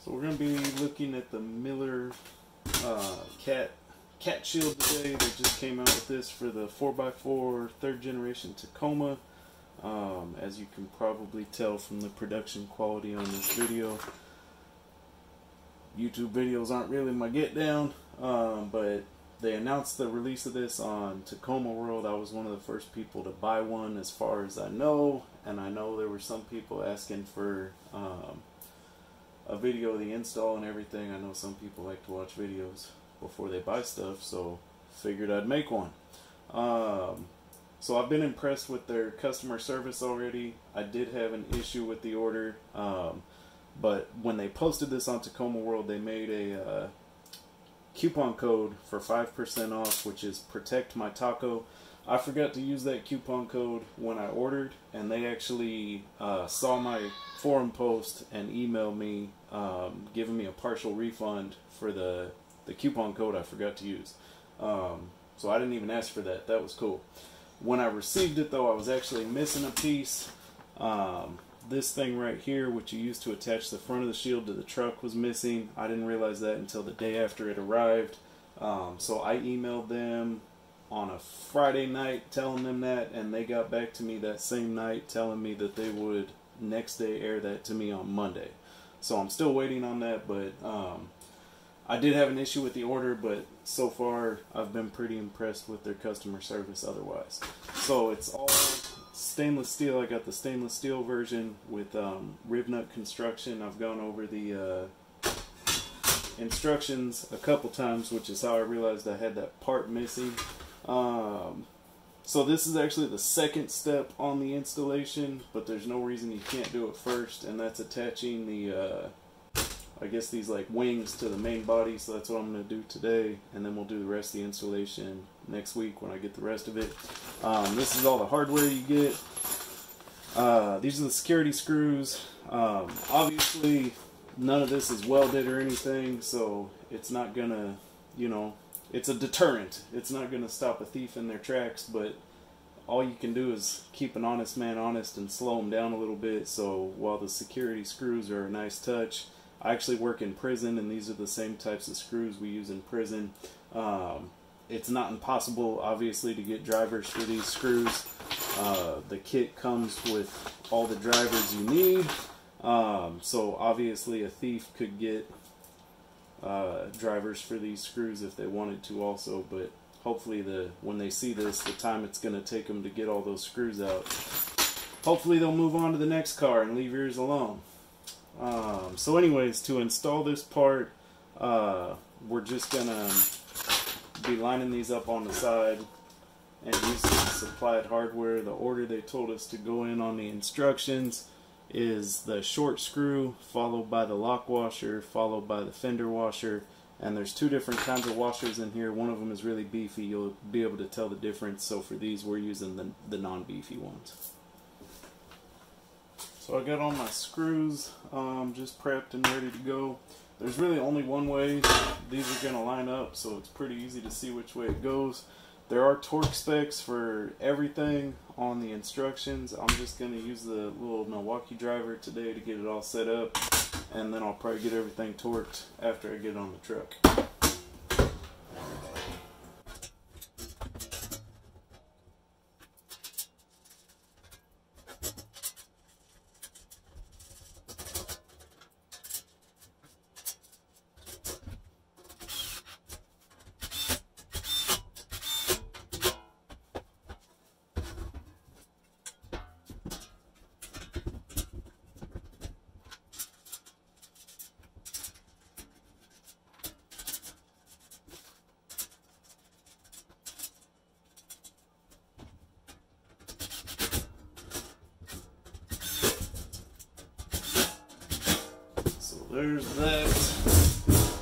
So we're going to be looking at the Miller Cat Shield today. They just came out with this for the 4x4 third generation Tacoma. As you can probably tell from the production quality on this video, YouTube videos aren't really my get down, but they announced the release of this on Tacoma World. I was one of the first people to buy one as far as I know, and I know there were some people asking for a video of the install and everything. I know some people like to watch videos before they buy stuff, so figured I'd make one. So I've been impressed with their customer service already. I did have an issue with the order, but when they posted this on Tacoma World, they made a coupon code for 5% off, which is Protect My Taco. I forgot to use that coupon code when I ordered, and they actually saw my forum post and emailed me giving me a partial refund for the coupon code I forgot to use. So I didn't even ask for that. That was cool. When I received it, though, I was actually missing a piece. This thing right here, which you use to attach the front of the shield to the truck, was missing. I didn't realize that until the day after it arrived. So I emailed them on a Friday night telling them that, and they got back to me that same night telling me that they would next day air that to me on Monday. So I'm still waiting on that, but I did have an issue with the order, but so far I've been pretty impressed with their customer service otherwise. So it's all stainless steel. I got the stainless steel version with rib nut construction. I've gone over the instructions a couple times, which is how I realized I had that part missing. So this is actually the second step on the installation, but there's no reason you can't do it first, and that's attaching the I guess these like wings to the main body. So that's what I'm going to do today, and then we'll do the rest of the installation next week when I get the rest of it. This is all the hardware you get. These are the security screws. Obviously none of this is welded or anything, so it's not gonna, you know, it's a deterrent. It's not gonna stop a thief in their tracks, but all you can do is keep an honest man honest and slow them down a little bit. So while the security screws are a nice touch, I actually work in prison, and these are the same types of screws we use in prison. It's not impossible, obviously, to get drivers for these screws. The kit comes with all the drivers you need. So obviously a thief could get drivers for these screws if they wanted to also, but hopefully when they see this, the time it's going to take them to get all those screws out, hopefully they'll move on to the next car and leave yours alone. So anyways, to install this part, we're just going to be lining these up on the side and using supplied hardware. The order they told us to go in on the instructions is the short screw, followed by the lock washer, followed by the fender washer, and there's two different kinds of washers in here. One of them is really beefy. You'll be able to tell the difference. So for these, we're using the non-beefy ones. So I got all my screws just prepped and ready to go. There's really only one way these are going to line up, so it's pretty easy to see which way it goes. There are torque specs for everything on the instructions. I'm just going to use the little Milwaukee driver today to get it all set up, and then I'll probably get everything torqued after I get it on the truck. There's that.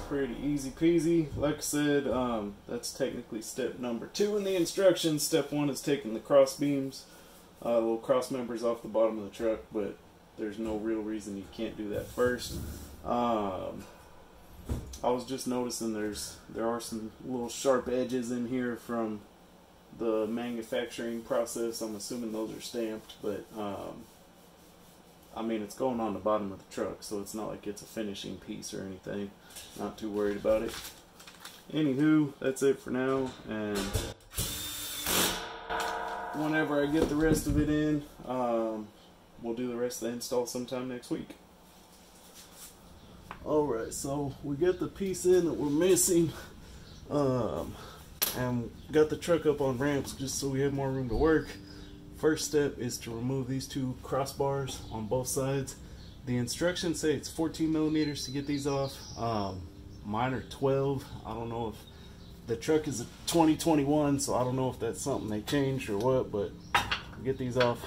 Pretty easy peasy. Like I said, that's technically step number 2 in the instructions. Step 1 is taking the cross beams, little cross members off the bottom of the truck, but there's no real reason you can't do that first. I was just noticing there are some little sharp edges in here from the manufacturing process. I'm assuming those are stamped, but I mean, it's going on the bottom of the truck, so it's not like it's a finishing piece or anything. Not too worried about it. Anywho, that's it for now, and whenever I get the rest of it in, we'll do the rest of the install sometime next week. Alright, so we got the piece in that we're missing, and got the truck up on ramps just so we have more room to work. First step is to remove these two crossbars on both sides. The instructions say it's 14 millimeters to get these off. Mine are 12. I don't know if the truck is a 2021, so I don't know if that's something they changed or what, but we'll get these off.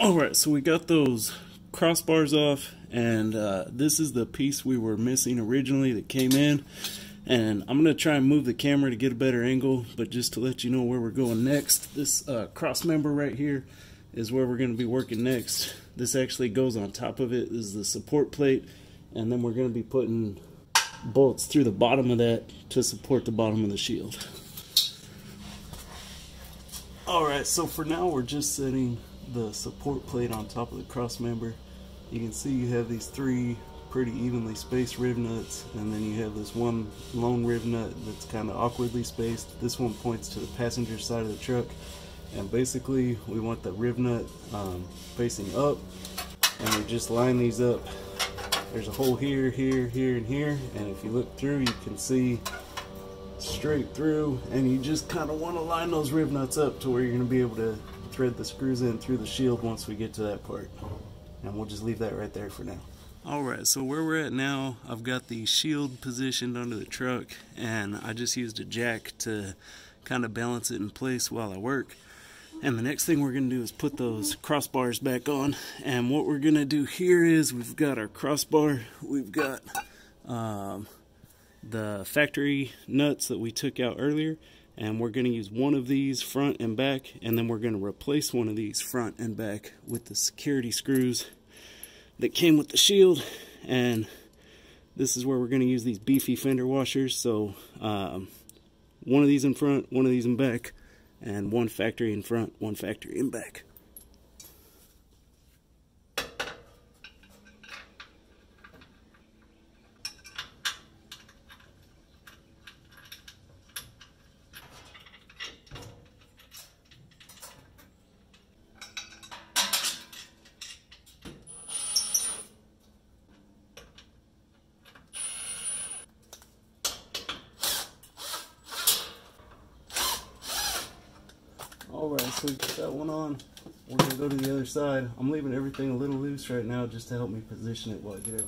Alright, so we got those crossbars off, and this is the piece we were missing originally that came in. And I'm going to try and move the camera to get a better angle, but just to let you know where we're going next, this cross member right here is where we're going to be working next. This actually goes on top of it. This is the support plate, and then we're going to be putting bolts through the bottom of that to support the bottom of the shield. Alright, so for now we're just setting the support plate on top of the cross member. You can see you have these three pretty evenly spaced rib nuts, and then you have this one lone rib nut that's kind of awkwardly spaced. This one points to the passenger side of the truck, and basically we want the rib nut facing up, and we just line these up. There's a hole here, here, here, and here, and if you look through you can see straight through, and you just kind of want to line those rib nuts up to where you're going to be able to thread the screws in through the shield once we get to that part. And we'll just leave that right there for now. Alright, so where we're at now, I've got the shield positioned under the truck, and I just used a jack to kind of balance it in place while I work. And the next thing we're going to do is put those crossbars back on. And what we're going to do here is we've got our crossbar, we've got the factory nuts that we took out earlier, and we're going to use one of these front and back, and then we're going to replace one of these front and back with the security screws that came with the shield. And this is where we're going to use these beefy fender washers. So one of these in front, one of these in back, and one factory in front, one factory in back. Alright, so we got that one on. We're going to go to the other side. I'm leaving everything a little loose right now just to help me position it while I get over.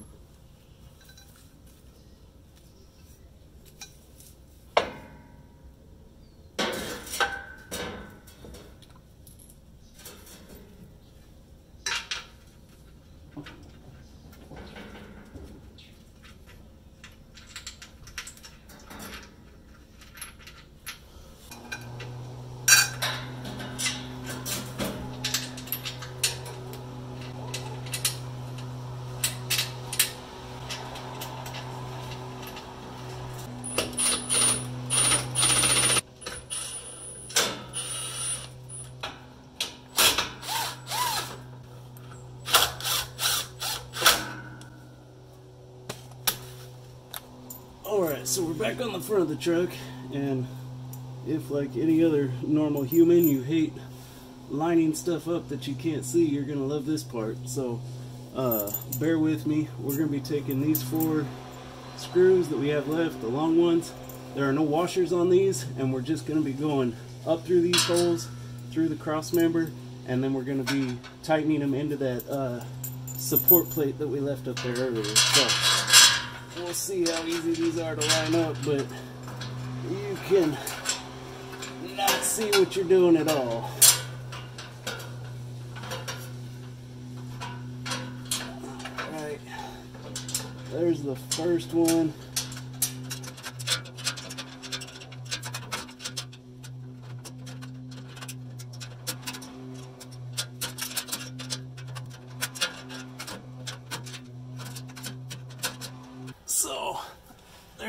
Alright, so we're back on the front of the truck, and if like any other normal human you hate lining stuff up that you can't see, you're going to love this part. So bear with me. We're going to be taking these 4 screws that we have left, the long ones. There are no washers on these, and we're just going to be going up through these holes, through the cross member, and then we're going to be tightening them into that support plate that we left up there earlier. So we'll see how easy these are to line up, but you can not see what you're doing at all. Alright, there's the first one.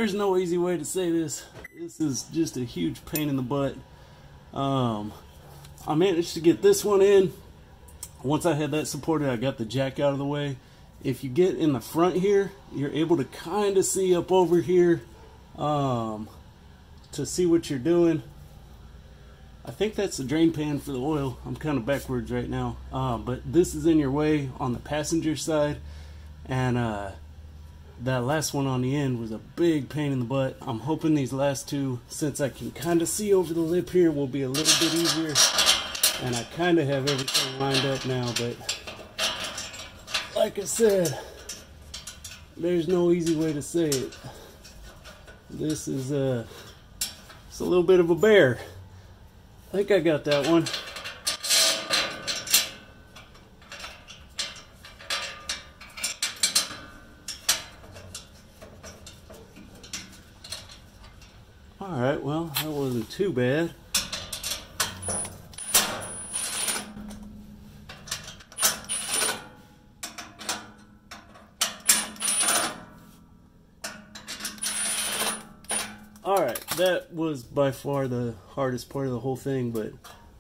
there's no easy way to say this. This is just a huge pain in the butt. I managed to get this one in. Once I had that supported, I got the jack out of the way. If you get in the front here, you're able to kind of see up over here to see what you're doing. I think that's the drain pan for the oil. I'm kind of backwards right now. But this is in your way on the passenger side. And that last one on the end was a big pain in the butt. I'm hoping these last two, since I can kind of see over the lip here, will be a little bit easier. And I kind of have everything lined up now, but like I said, there's no easy way to say it. This is it's a little bit of a bear. I think I got that one. Alright, well, that wasn't too bad. Alright, that was by far the hardest part of the whole thing, but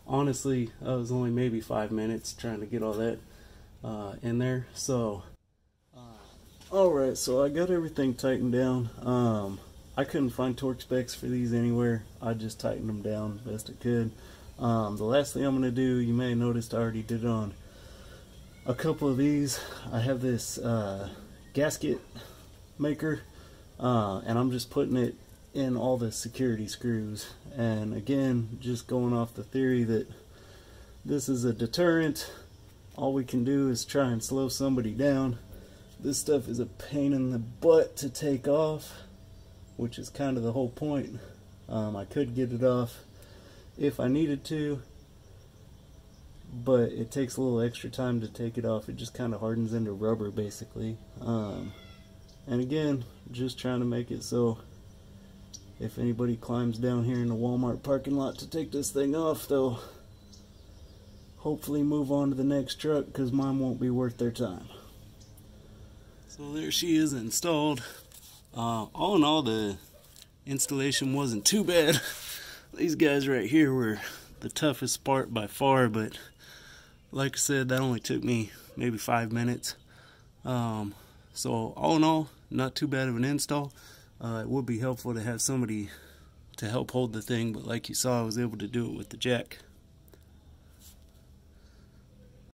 honestly, that was only maybe 5 minutes trying to get all that in there. So, alright, so I got everything tightened down. I couldn't find torque specs for these anywhere. I just tightened them down best I could. The last thing I'm going to do, you may have noticed I already did it on a couple of these. I have this gasket maker, and I'm just putting it in all the security screws. And again, just going off the theory that this is a deterrent. All we can do is try and slow somebody down. This stuff is a pain in the butt to take off, which is kind of the whole point. I could get it off if I needed to, but it takes a little extra time to take it off. It just kind of hardens into rubber basically. And again, just trying to make it so if anybody climbs down here in the Walmart parking lot to take this thing off, they'll hopefully move on to the next truck, because mine won't be worth their time. So there she is installed. All in all, the installation wasn't too bad. These guys right here were the toughest part by far, but like I said, that only took me maybe 5 minutes. So all in all, not too bad of an install. It would be helpful to have somebody to help hold the thing, but like you saw, I was able to do it with the jack.